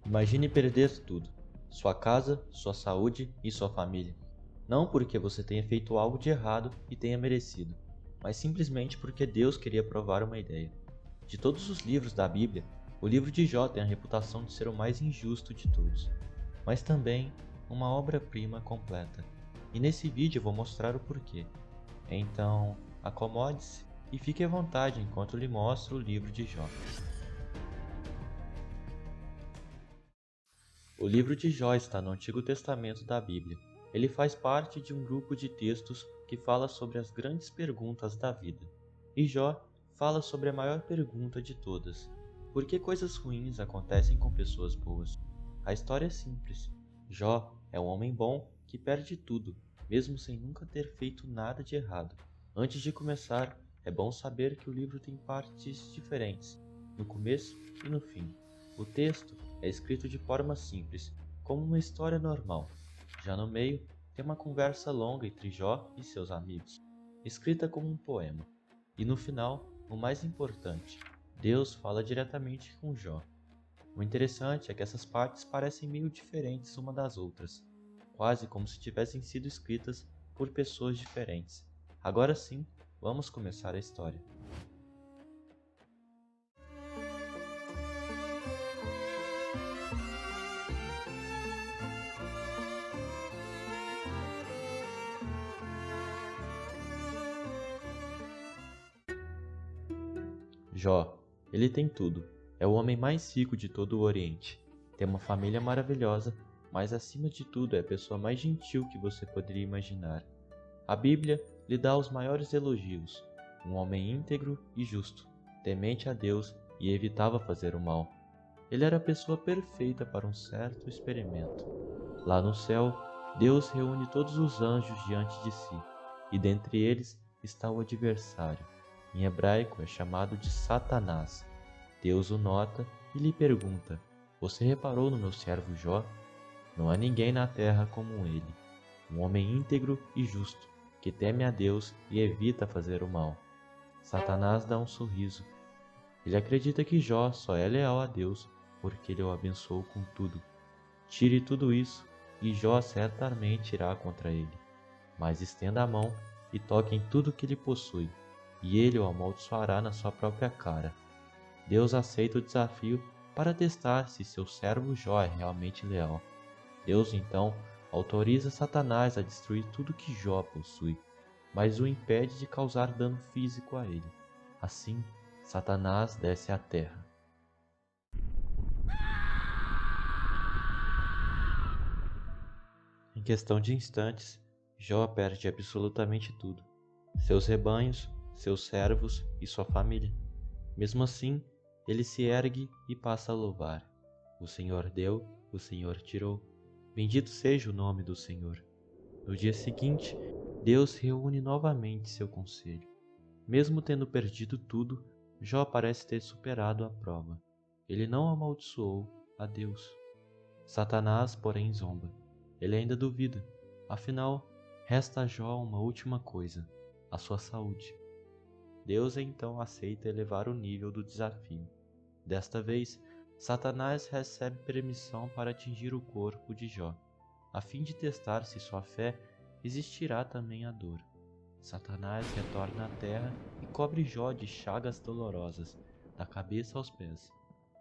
Imagine perder tudo: sua casa, sua saúde e sua família. Não porque você tenha feito algo de errado e tenha merecido, mas simplesmente porque Deus queria provar uma ideia. De todos os livros da Bíblia, o livro de Jó tem a reputação de ser o mais injusto de todos, mas também uma obra-prima completa. E nesse vídeo eu vou mostrar o porquê. Então, acomode-se e fique à vontade enquanto lhe mostro o livro de Jó. O livro de Jó está no Antigo Testamento da Bíblia. Ele faz parte de um grupo de textos que fala sobre as grandes perguntas da vida. E Jó fala sobre a maior pergunta de todas: por que coisas ruins acontecem com pessoas boas? A história é simples. Jó é um homem bom que perde tudo, mesmo sem nunca ter feito nada de errado. Antes de começar, é bom saber que o livro tem partes diferentes, no começo e no fim. O texto é escrito de forma simples, como uma história normal. Já no meio, tem uma conversa longa entre Jó e seus amigos, escrita como um poema. E no final, o mais importante, Deus fala diretamente com Jó. O interessante é que essas partes parecem meio diferentes uma das outras, quase como se tivessem sido escritas por pessoas diferentes. Agora sim, vamos começar a história. Jó, ele tem tudo. É o homem mais rico de todo o Oriente. Tem uma família maravilhosa, mas acima de tudo é a pessoa mais gentil que você poderia imaginar. A Bíblia lhe dá os maiores elogios. Um homem íntegro e justo, temente a Deus e evitava fazer o mal. Ele era a pessoa perfeita para um certo experimento. Lá no céu, Deus reúne todos os anjos diante de si, e dentre eles está o adversário. Em hebraico é chamado de Satanás. Deus o nota e lhe pergunta: você reparou no meu servo Jó? Não há ninguém na terra como ele, um homem íntegro e justo, que teme a Deus e evita fazer o mal. Satanás dá um sorriso. Ele acredita que Jó só é leal a Deus porque ele o abençoou com tudo. Tire tudo isso e Jó certamente irá contra ele. Mas estenda a mão e toque em tudo que ele possui, e ele o amaldiçoará na sua própria cara. Deus aceita o desafio para testar se seu servo Jó é realmente leal. Deus então autoriza Satanás a destruir tudo que Jó possui, mas o impede de causar dano físico a ele. Assim, Satanás desce à terra. Em questão de instantes, Jó perde absolutamente tudo: seus rebanhos, seus servos e sua família. Mesmo assim, ele se ergue e passa a louvar. O Senhor deu, o Senhor tirou. Bendito seja o nome do Senhor. No dia seguinte, Deus reúne novamente seu conselho. Mesmo tendo perdido tudo, Jó parece ter superado a prova. Ele não amaldiçoou a Deus. Satanás, porém, zomba. Ele ainda duvida. Afinal, resta a Jó uma última coisa: a sua saúde. Deus então aceita elevar o nível do desafio. Desta vez, Satanás recebe permissão para atingir o corpo de Jó, a fim de testar se sua fé resistirá também à dor. Satanás retorna à terra e cobre Jó de chagas dolorosas, da cabeça aos pés.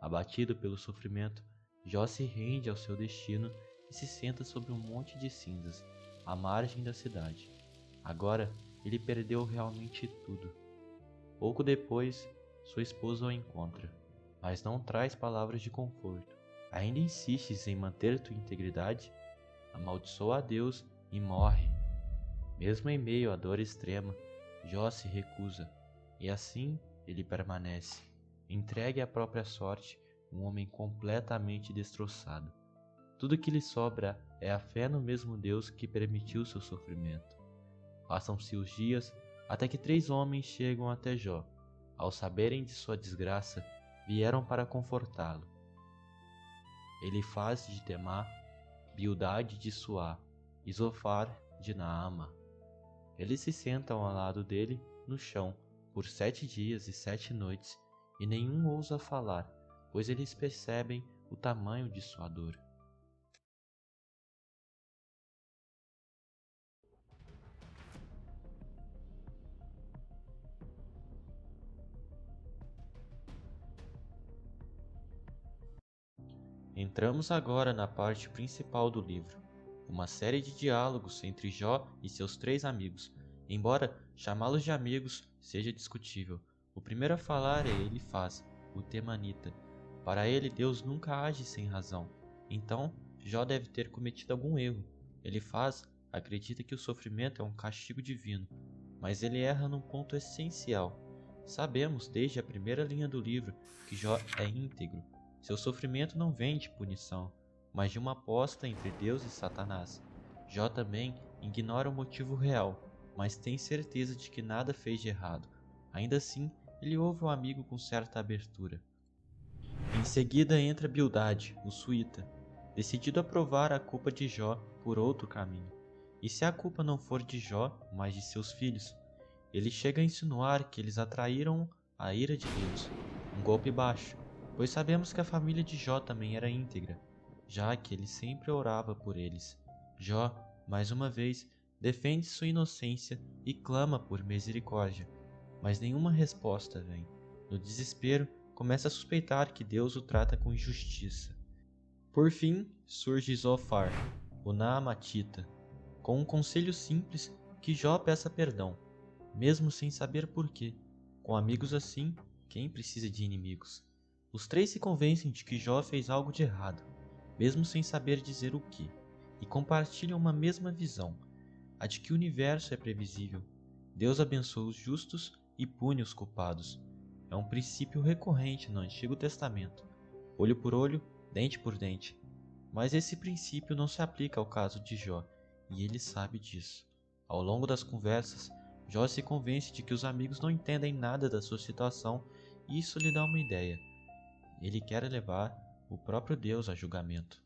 Abatido pelo sofrimento, Jó se rende ao seu destino e se senta sobre um monte de cinzas, à margem da cidade. Agora, ele perdeu realmente tudo. Pouco depois, sua esposa o encontra, mas não traz palavras de conforto. Ainda insistes em manter tua integridade? Amaldiçoa a Deus e morre. Mesmo em meio à dor extrema, Jó se recusa, e assim ele permanece, entregue à própria sorte, um homem completamente destroçado. Tudo que lhe sobra é a fé no mesmo Deus que permitiu seu sofrimento. Passam-se os dias até que 3 homens chegam até Jó. Ao saberem de sua desgraça, vieram para confortá-lo. Elifaz de Temá, Bildade de Suá e Zofar de Naama. Eles se sentam ao lado dele, no chão, por 7 dias e 7 noites, e nenhum ousa falar, pois eles percebem o tamanho de sua dor. Entramos agora na parte principal do livro, uma série de diálogos entre Jó e seus 3 amigos. Embora chamá-los de amigos seja discutível, o primeiro a falar é Elifaz, o temanita. Para ele, Deus nunca age sem razão. Então, Jó deve ter cometido algum erro. Elifaz acredita que o sofrimento é um castigo divino, mas ele erra num ponto essencial. Sabemos desde a primeira linha do livro que Jó é íntegro. Seu sofrimento não vem de punição, mas de uma aposta entre Deus e Satanás. Jó também ignora o motivo real, mas tem certeza de que nada fez de errado. Ainda assim, ele ouve o amigo com certa abertura. Em seguida entra Bildade, o suíta, decidido a provar a culpa de Jó por outro caminho. E se a culpa não for de Jó, mas de seus filhos? Ele chega a insinuar que eles atraíram a ira de Deus, um golpe baixo, pois sabemos que a família de Jó também era íntegra, já que ele sempre orava por eles. Jó, mais uma vez, defende sua inocência e clama por misericórdia, mas nenhuma resposta vem. No desespero, começa a suspeitar que Deus o trata com injustiça. Por fim, surge Zofar, o Naamatita, com um conselho simples que Jó peça perdão, mesmo sem saber por quê. Com amigos assim, quem precisa de inimigos? Os 3 se convencem de que Jó fez algo de errado, mesmo sem saber dizer o que, e compartilham uma mesma visão, a de que o universo é previsível. Deus abençoa os justos e pune os culpados. É um princípio recorrente no Antigo Testamento, olho por olho, dente por dente. Mas esse princípio não se aplica ao caso de Jó, e ele sabe disso. Ao longo das conversas, Jó se convence de que os amigos não entendem nada da sua situação e isso lhe dá uma ideia. Ele quer levar o próprio Deus a julgamento.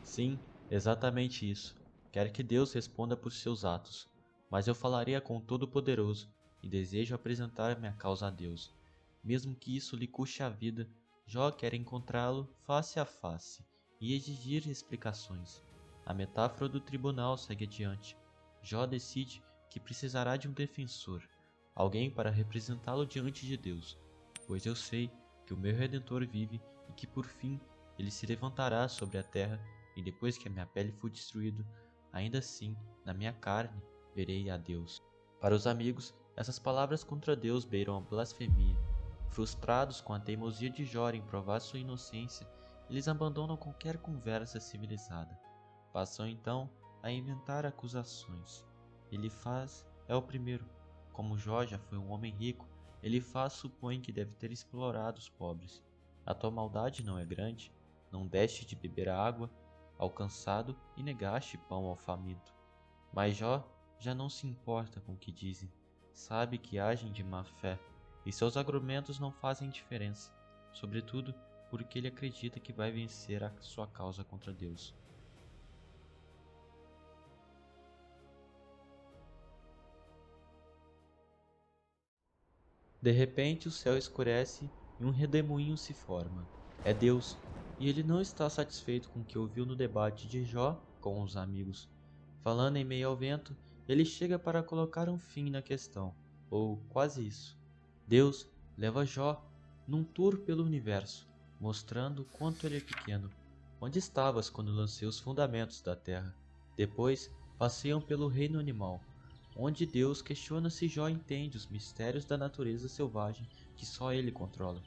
Sim, exatamente isso. Quer que Deus responda por seus atos. Mas eu falaria com o Todo-Poderoso e desejo apresentar minha causa a Deus. Mesmo que isso lhe custe a vida, Jó quer encontrá-lo face a face e exigir explicações. A metáfora do tribunal segue adiante. Jó decide que precisará de um defensor, alguém para representá-lo diante de Deus, pois eu sei que o meu Redentor vive e que por fim ele se levantará sobre a terra, e depois que a minha pele for destruída, ainda assim, na minha carne, verei a Deus. Para os amigos, essas palavras contra Deus beiram a blasfemia. Frustrados com a teimosia de Jó em provar sua inocência, eles abandonam qualquer conversa civilizada. Passam então a inventar acusações. Elifaz é o primeiro. Como Jó já foi um homem rico, Elifaz supõe que deve ter explorado os pobres. A tua maldade não é grande? Não deste de beber a água ao cansado e negaste pão ao faminto. Mas Jó já não se importa com o que dizem. Sabe que agem de má fé e seus argumentos não fazem diferença, sobretudo porque ele acredita que vai vencer a sua causa contra Deus. De repente o céu escurece e um redemoinho se forma. É Deus, e ele não está satisfeito com o que ouviu no debate de Jó com os amigos. Falando em meio ao vento, ele chega para colocar um fim na questão, ou quase isso. Deus leva Jó num tour pelo universo, mostrando o quanto ele é pequeno. Onde estavas quando lancei os fundamentos da terra? Depois passeiam pelo reino animal, onde Deus questiona se Jó entende os mistérios da natureza selvagem que só ele controla.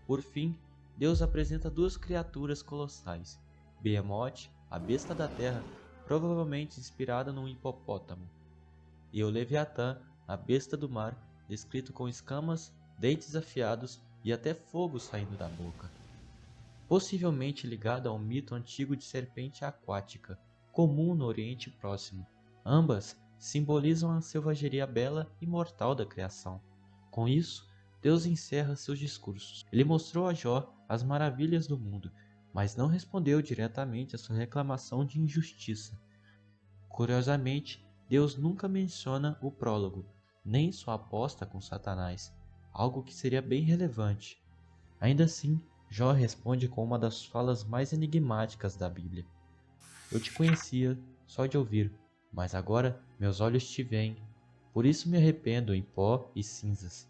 Por fim, Deus apresenta 2 criaturas colossais: Behemoth, a besta da terra, provavelmente inspirada num hipopótamo, e o Leviatã, a besta do mar, descrito com escamas, dentes afiados e até fogo saindo da boca. Possivelmente ligado ao mito antigo de serpente aquática, comum no Oriente Próximo. Ambas simbolizam a selvageria bela e mortal da criação. Com isso, Deus encerra seus discursos. Ele mostrou a Jó as maravilhas do mundo, mas não respondeu diretamente à sua reclamação de injustiça. Curiosamente, Deus nunca menciona o prólogo, nem sua aposta com Satanás, algo que seria bem relevante. Ainda assim, Jó responde com uma das falas mais enigmáticas da Bíblia. Eu te conhecia só de ouvir, mas agora meus olhos te veem. Por isso me arrependo em pó e cinzas.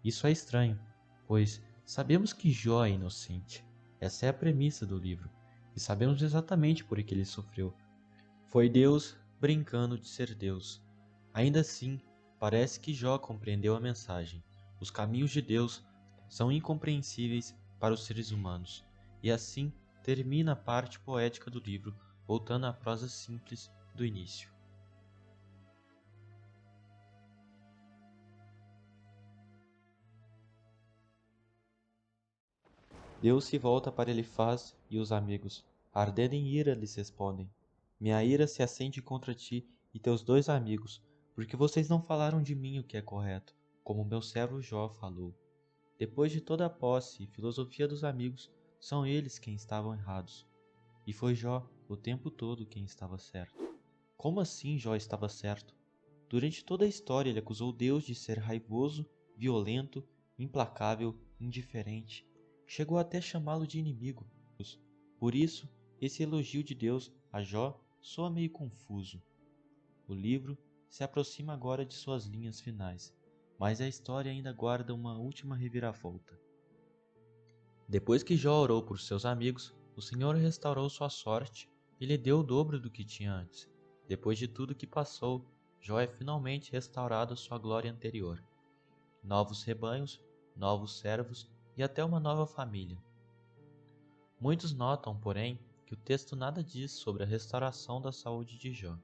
Isso é estranho, pois sabemos que Jó é inocente. Essa é a premissa do livro, e sabemos exatamente por que ele sofreu. Foi Deus brincando de ser Deus. Ainda assim, parece que Jó compreendeu a mensagem. Os caminhos de Deus são incompreensíveis para os seres humanos. E assim termina a parte poética do livro, voltando à prosa simples do início. Deus se volta para Elifaz e os amigos. Ardendo em ira, lhes respondem: Minha ira se acende contra ti e teus 2 amigos, porque vocês não falaram de mim o que é correto, como meu servo Jó falou. Depois de toda a posse e filosofia dos amigos, são eles quem estavam errados. E foi Jó, o tempo todo, quem estava certo. Como assim Jó estava certo? Durante toda a história ele acusou Deus de ser raivoso, violento, implacável, indiferente. Chegou até chamá-lo de inimigo. Por isso, esse elogio de Deus a Jó soa meio confuso. O livro se aproxima agora de suas linhas finais, mas a história ainda guarda uma última reviravolta. Depois que Jó orou por seus amigos, o Senhor restaurou sua sorte e lhe deu o dobro do que tinha antes. Depois de tudo que passou, Jó é finalmente restaurado à sua glória anterior. Novos rebanhos, novos servos e até uma nova família. Muitos notam, porém, que o texto nada diz sobre a restauração da saúde de Jó.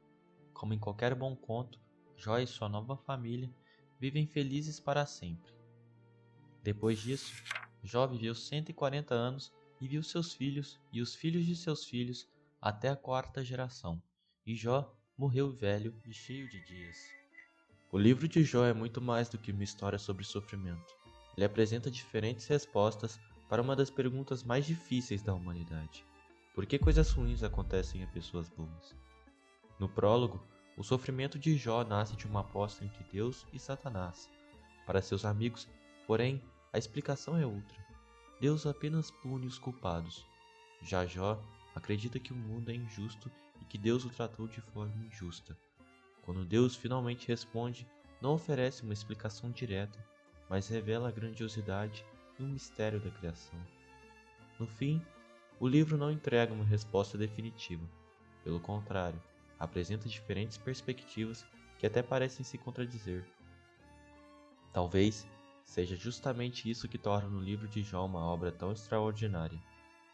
Como em qualquer bom conto, Jó e sua nova família vivem felizes para sempre. Depois disso, Jó viveu 140 anos e viu seus filhos e os filhos de seus filhos até a 4ª geração, e Jó morreu velho e cheio de dias. O livro de Jó é muito mais do que uma história sobre sofrimento. Ele apresenta diferentes respostas para uma das perguntas mais difíceis da humanidade. Por que coisas ruins acontecem a pessoas boas? No prólogo, o sofrimento de Jó nasce de uma aposta entre Deus e Satanás. Para seus amigos, porém, a explicação é outra. Deus apenas pune os culpados. Já Jó acredita que o mundo é injusto e que Deus o tratou de forma injusta. Quando Deus finalmente responde, não oferece uma explicação direta, mas revela a grandiosidade e o mistério da criação. No fim, o livro não entrega uma resposta definitiva. Pelo contrário, apresenta diferentes perspectivas que até parecem se contradizer. Talvez seja justamente isso que torna o livro de Jó uma obra tão extraordinária.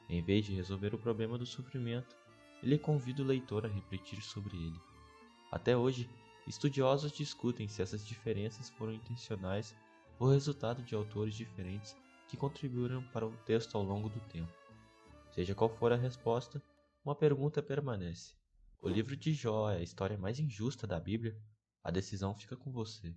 Em vez de resolver o problema do sofrimento, ele convida o leitor a refletir sobre ele. Até hoje, estudiosos discutem se essas diferenças foram intencionais ou resultado de autores diferentes que contribuíram para o texto ao longo do tempo. Seja qual for a resposta, uma pergunta permanece. O livro de Jó é a história mais injusta da Bíblia? A decisão fica com você.